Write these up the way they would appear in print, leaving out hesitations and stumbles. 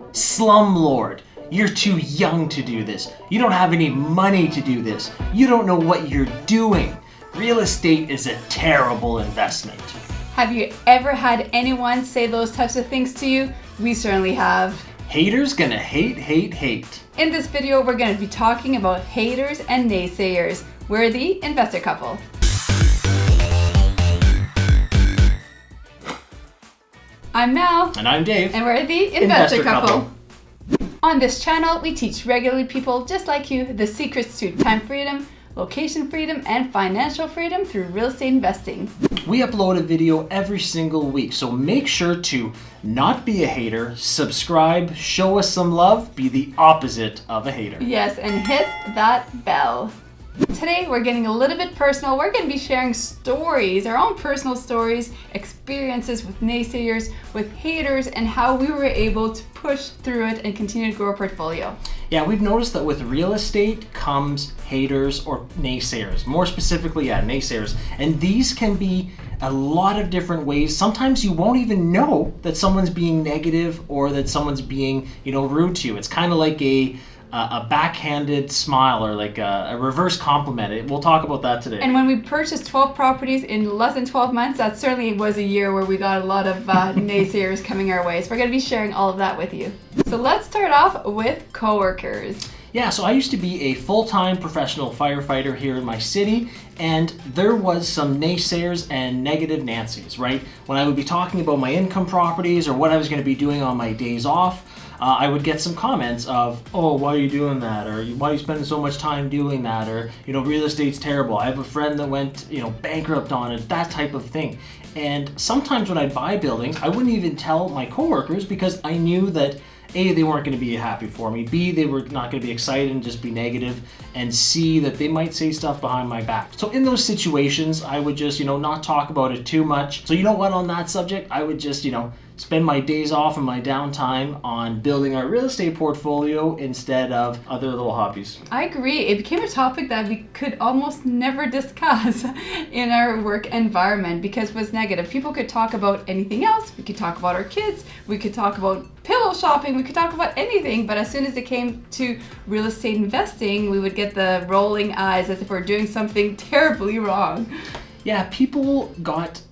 Slumlord, you're too young to do this. You don't have any money to do this. You don't know what you're doing. Real estate is a terrible investment. Have you ever had anyone say those types of things to you? We certainly have. Haters gonna hate, hate, hate. In this video, we're going to be talking about haters and naysayers. We're the investor couple. I'm Mel. And I'm Dave. And we're the investor couple. On this channel, we teach regular people just like you the secrets to time freedom, location freedom, and financial freedom through real estate investing. We upload a video every single week, so make sure to not be a hater, subscribe, show us some love, be the opposite of a hater. Yes, and hit that bell. Today we're getting a little bit personal. We're going to be sharing stories, our own personal stories, experiences with naysayers, with haters, and how we were able to push through it and continue to grow our portfolio. Yeah, we've noticed that with real estate comes haters or naysayers. More specifically, naysayers. And these can be a lot of different ways. Sometimes you won't even know that someone's being negative or that someone's being, rude to you. It's kind of like a backhanded smile or like a reverse compliment. We'll talk about that today. And when we purchased 12 properties in less than 12 months, that certainly was a year where we got a lot of naysayers coming our way. So we're going to be sharing all of that with you. So let's start off with Coworkers. Yeah, so I used to be a full-time professional firefighter here in my city, and there was some naysayers and negative Nancys, right? When I would be talking about my income properties or what I was going to be doing on my days off, I would get some comments of, oh, why are you doing that? Or why are you spending so much time doing that? Or, real estate's terrible. I have a friend that went, bankrupt on it, that type of thing. And sometimes when I'd buy buildings, I wouldn't even tell my coworkers because I knew that A, they weren't going to be happy for me. B, they were not going to be excited and just be negative. And C, that they might say stuff behind my back. So in those situations, I would just, not talk about it too much. So you know what, on that subject, I would just, spend my days off and my downtime on building our real estate portfolio instead of other little hobbies. I agree. It became a topic that we could almost never discuss in our work environment because it was negative. People could talk about anything else. We could talk about our kids. We could talk about pillow shopping. We could talk about anything. But as soon as it came to real estate investing, we would get the rolling eyes as if we're doing something terribly wrong. Yeah, people got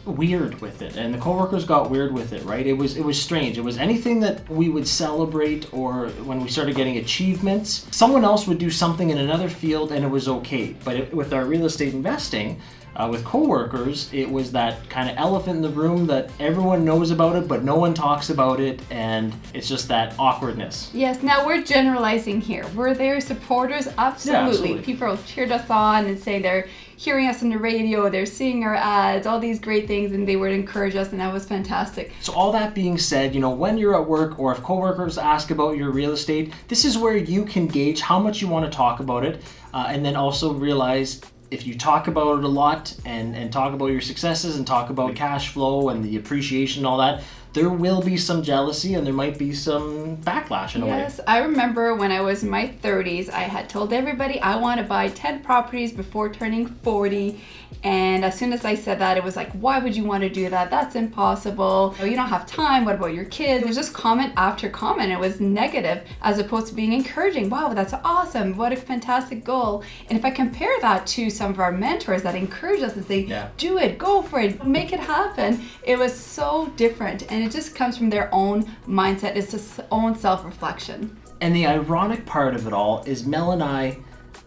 weird with it, and the coworkers got weird with it, right? It was strange. It was anything that we would celebrate, or when we started getting achievements, someone else would do something in another field and it was okay. But with our real estate investing, with coworkers, it was that kind of elephant in the room that everyone knows about it, but no one talks about it, and it's just that awkwardness. Yes, now we're generalizing here. Were there supporters? Absolutely. Yeah, absolutely. People cheered us on and say they're hearing us on the radio, they're seeing our ads, all these great things, and they would encourage us, and that was fantastic. So all that being said, when you're at work or if coworkers ask about your real estate, this is where you can gauge how much you want to talk about it, and then also realize if you talk about it a lot and talk about your successes and talk about cash flow and the appreciation and all that, there will be some jealousy and there might be some backlash in a way. Yes, I remember when I was in my 30s, I had told everybody I want to buy 10 properties before turning 40. And as soon as I said that, it was like, why would you want to do that? That's impossible. You don't have time. What about your kids? It was just comment after comment. It was negative as opposed to being encouraging. Wow, that's awesome. What a fantastic goal. And if I compare that to some of our mentors that encourage us and say, do it, go for it, make it happen, it was so different. And it just comes from their own mindset. It's just own self-reflection. And the ironic part of it all is Mel and I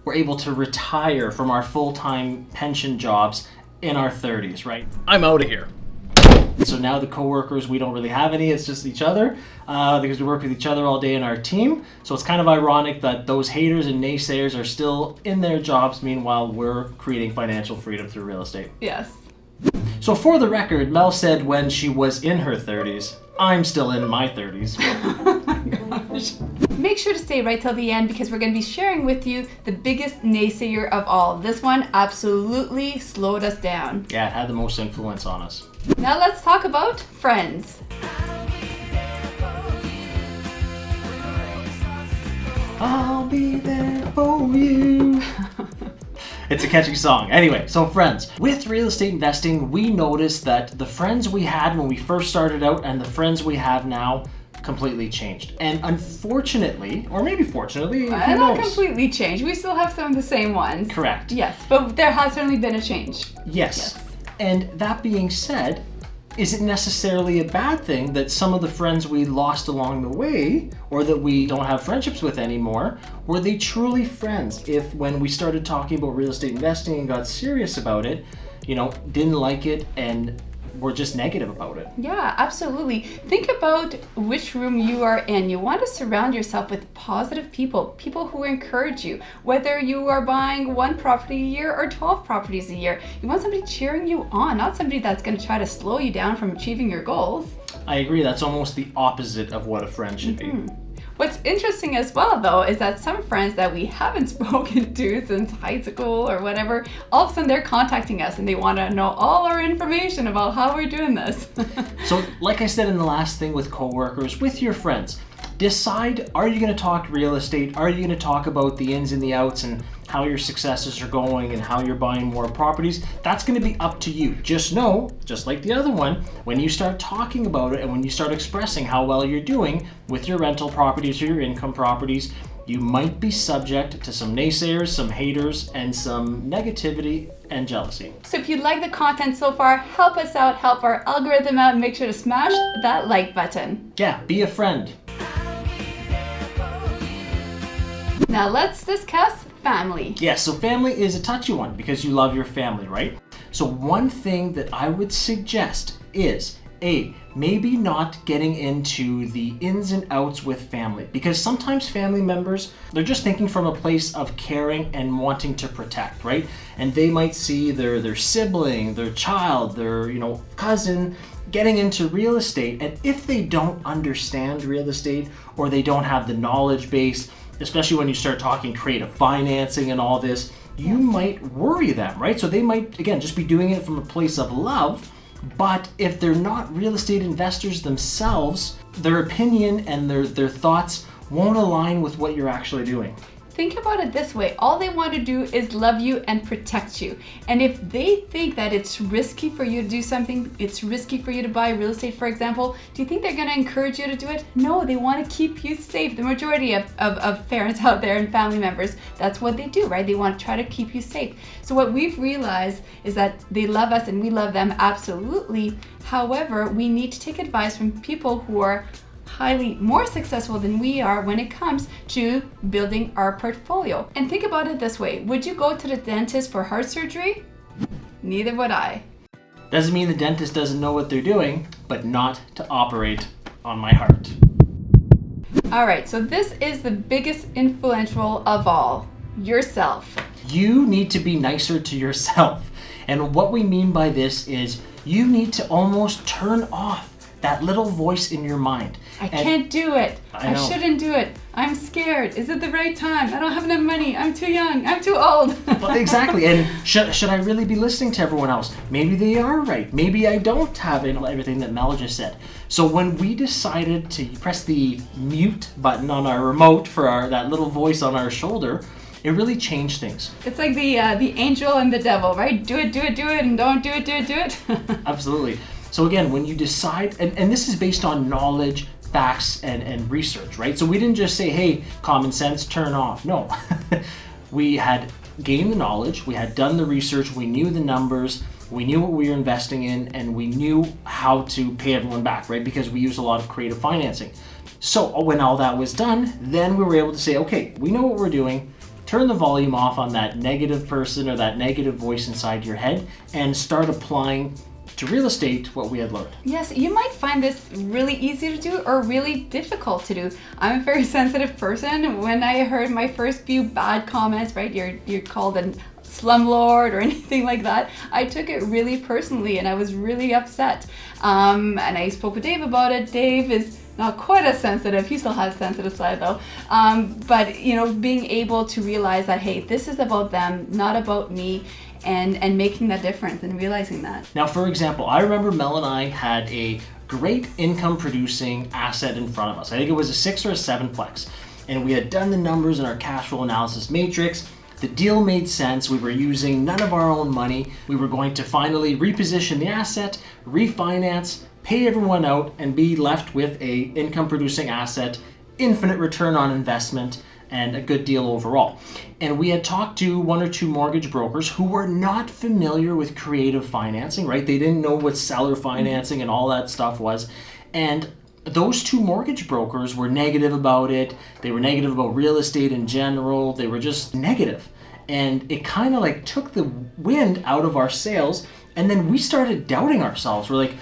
were able to retire from our full-time pension jobs in our 30s, right? I'm out of here. So now the coworkers, we don't really have any, it's just each other because we work with each other all day in our team. So it's kind of ironic that those haters and naysayers are still in their jobs. Meanwhile, we're creating financial freedom through real estate. Yes. So for the record, Mel said when she was in her 30s, I'm still in my 30s. Oh my gosh. Make sure to stay right till the end because we're going to be sharing with you the biggest naysayer of all. This one absolutely slowed us down. Yeah, it had the most influence on us. Now let's talk about friends. I'll be there for you. It's a catchy song. Anyway, so friends, with real estate investing, we noticed that the friends we had when we first started out and the friends we have now completely changed. And unfortunately, or maybe fortunately, who Not knows? completely changed. We still have some of the same ones. Correct. Yes, but there has certainly been a change. Yes. And that being said, is it necessarily a bad thing that some of the friends we lost along the way, or that we don't have friendships with anymore, were they truly friends if when we started talking about real estate investing and got serious about it, didn't like it and were just negative about it? Yeah, absolutely. Think about which room you are in. You want to surround yourself with positive people who encourage you. Whether you are buying 1 property a year or 12 properties a year, you want somebody cheering you on, not somebody that's going to try to slow you down from achieving your goals. I agree. That's almost the opposite of what a friend should be. What's interesting as well, though, is that some friends that we haven't spoken to since high school or whatever, all of a sudden they're contacting us and they want to know all our information about how we're doing this. So, like I said in the last thing with coworkers, with your friends, decide, are you going to talk real estate? Are you going to talk about the ins and the outs and how your successes are going and how you're buying more properties? That's going to be up to you. Just know, just like the other one, when you start talking about it and when you start expressing how well you're doing with your rental properties or your income properties, you might be subject to some naysayers, some haters, and some negativity and jealousy. So if you like the content so far, help us out, help our algorithm out, and make sure to smash that like button. Yeah, be a friend. Now let's discuss family. Yeah, so family is a touchy one because you love your family, right? So one thing that I would suggest is maybe not getting into the ins and outs with family, because sometimes family members, they're just thinking from a place of caring and wanting to protect, right? And they might see their sibling, their child, their cousin getting into real estate, and if they don't understand real estate or they don't have the knowledge base, especially when you start talking creative financing and all this, you might worry them, right? So they might, again, just be doing it from a place of love, but if they're not real estate investors themselves, their opinion and their thoughts won't align with what you're actually doing. Think about it this way. All they want to do is love you and protect you. And if they think that it's risky for you to do something, it's risky for you to buy real estate, for example, do you think they're going to encourage you to do it? No, they want to keep you safe. The majority of parents out there and family members, that's what they do, right? They want to try to keep you safe. So what we've realized is that they love us and we love them, absolutely. However, we need to take advice from people who are highly more successful than we are when it comes to building our portfolio. And think about it this way. Would you go to the dentist for heart surgery? Neither would I. Doesn't mean the dentist doesn't know what they're doing, but not to operate on my heart. All right, so this is the biggest influential of all, yourself. You need to be nicer to yourself. And what we mean by this is you need to almost turn off that little voice in your mind. I can't do it. I know. shouldn't do it. I'm scared. Is it the right time? I don't have enough money. I'm too young. I'm too old. Well, exactly. And should I really be listening to everyone else? Maybe they are right. Maybe I don't have everything that Mel just said. So when we decided to press the mute button on our remote for that little voice on our shoulder, it really changed things. It's like the angel and the devil, right? Do it, and don't do it, do it. Absolutely. So again, when you decide, and this is based on knowledge, facts, and research, right? So we didn't just say, hey, common sense, turn off. No. We had gained the knowledge, we had done the research, we knew the numbers, we knew what we were investing in, and we knew how to pay everyone back, right? Because we use a lot of creative financing. So when all that was done, then we were able to say, okay, we know what we're doing. Turn the volume off on that negative person or that negative voice inside your head and start applying to real estate what we had learned. Yes, you might find this really easy to do or really difficult to do. I'm a very sensitive person. When I heard my first few bad comments, right, you're called a slumlord or anything like that, I took it really personally and I was really upset. And I spoke with Dave about it. Dave is not quite as sensitive. He still has a sensitive side though. But being able to realize that, hey, this is about them, not about me, and making that difference and realizing that. Now, for example, I remember Mel and I had a great income producing asset in front of us. I think it was a 6 or a 7-plex. And we had done the numbers in our cash flow analysis matrix. The deal made sense. We were using none of our own money. We were going to finally reposition the asset, refinance, pay everyone out, and be left with a income producing asset, infinite return on investment, and a good deal overall. And we had talked to one or two mortgage brokers who were not familiar with creative financing, right? They didn't know what seller financing and all that stuff was. And those two mortgage brokers were negative about it. They were negative about real estate in general. They were just negative. And it kind of like took the wind out of our sails. And then we started doubting ourselves. We're like,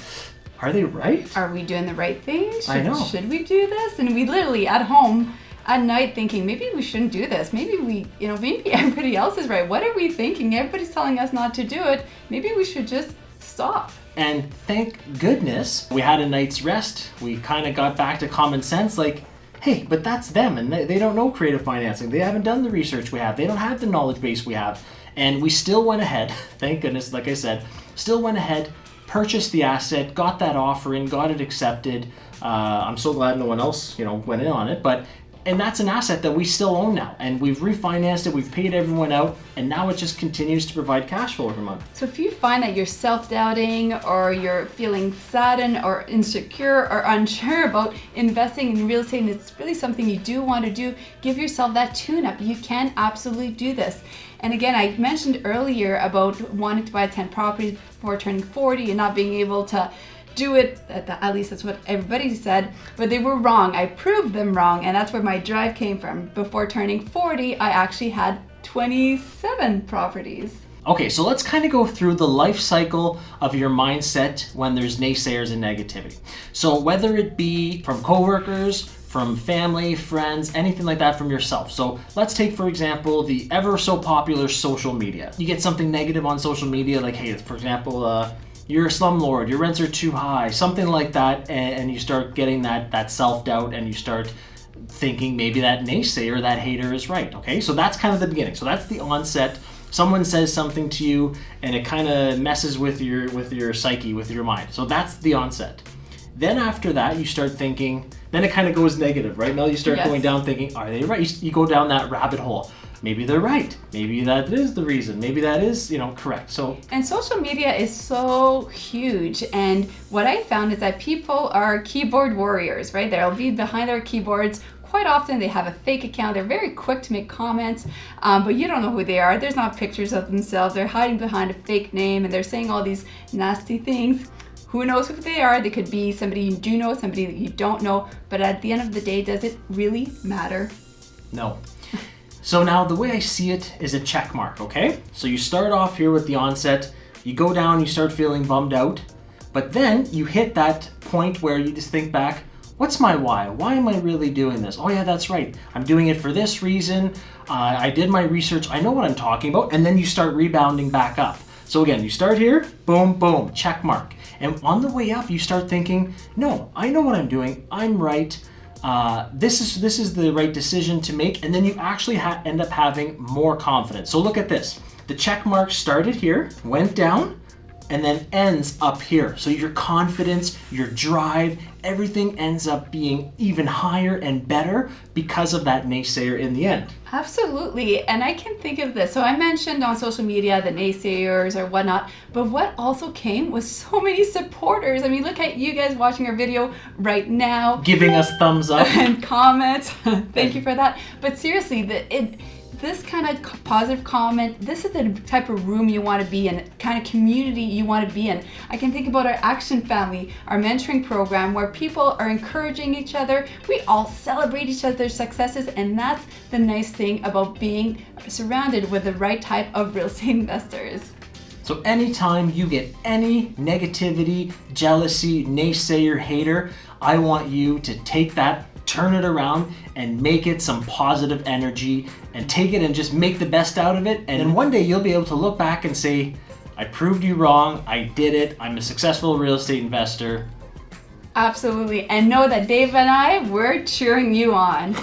are they right? Are we doing the right thing? I know. Should we do this? And we literally at home at night thinking, maybe we shouldn't do this. Maybe maybe everybody else is right. What are we thinking? Everybody's telling us not to do it. Maybe we should just stop. And thank goodness we had a night's rest. We kind of got back to common sense, like, hey, but that's them, and they don't know creative financing. They haven't done the research we have. They don't have the knowledge base we have. And we still went ahead, thank goodness, like I said, still went ahead, purchased the asset, got that offer in, got it accepted. I'm so glad no one else, went in on it. And that's an asset that we still own now. And we've refinanced it, we've paid everyone out, and now it just continues to provide cash flow every month. So if you find that you're self-doubting or you're feeling saddened or insecure or unsure about investing in real estate and it's really something you do want to do, give yourself that tune-up. You can absolutely do this. And again, I mentioned earlier about wanting to buy 10 properties before turning 40 and not being able to do it, at least that's what everybody said, but they were wrong. I proved them wrong, and that's where my drive came from. Before turning 40, I actually had 27 properties. Okay, so let's kind of go through the life cycle of your mindset when there's naysayers and negativity. So whether it be from coworkers, from family, friends, anything like that, from yourself. So let's take, for example, the ever so popular social media. You get something negative on social media, like, hey, for example, you're a slumlord, your rents are too high, something like that, and you start getting that self-doubt, and you start thinking maybe that naysayer, that hater is right, okay? So that's kind of the beginning. So that's the onset. Someone says something to you, and it kind of messes with your psyche, with your mind. So that's the onset. Then after that, you start thinking, then it kind of goes negative, right? Now you start going down thinking, are they right? You go down that rabbit hole. Maybe they're right. Maybe that is the reason. Maybe that is, correct. And social media is so huge. And what I found is that people are keyboard warriors, right? They'll be behind their keyboards. Quite often they have a fake account. They're very quick to make comments, but you don't know who they are. There's not pictures of themselves. They're hiding behind a fake name, and they're saying all these nasty things. Who knows who they are? They could be somebody you do know, somebody that you don't know. But at the end of the day, does it really matter? No. So now the way I see it is a check mark, okay? So you start off here with the onset, you go down, you start feeling bummed out, but then you hit that point where you just think back, what's my why? Why am I really doing this? Oh yeah, that's right. I'm doing it for this reason. I did my research. I know what I'm talking about. And then you start rebounding back up. So again, you start here, boom, boom, check mark. And on the way up, you start thinking, no, I know what I'm doing. I'm right. This is the right decision to make, and then you actually end up having more confidence. So look at this. The check mark started here, went down, and then ends up here. So your confidence, your drive, everything ends up being even higher and better because of that naysayer in the end. Absolutely. And I can think of this. So I mentioned on social media the naysayers or whatnot, but what also came was so many supporters. I mean, look at you guys watching our video right now. Giving us thumbs up. And comments. Thank you for that. But seriously, this kind of positive comment, this is the type of room you want to be in, kind of community you want to be in. I can think about our Action Family, our mentoring program, where people are encouraging each other. We all celebrate each other's successes, and that's the nice thing about being surrounded with the right type of real estate investors. So anytime you get any negativity, jealousy, naysayer, hater, I want you to take that, turn it around, and make it some positive energy, and take it and just make the best out of it. And then one day you'll be able to look back and say, I proved you wrong, I did it, I'm a successful real estate investor. Absolutely, and know that Dave and I, we're cheering you on.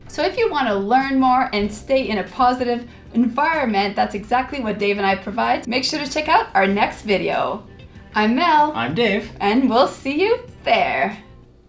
So if you want to learn more and stay in a positive environment, that's exactly what Dave and I provide. Make sure to check out our next video. I'm Mel. I'm Dave. And we'll see you there.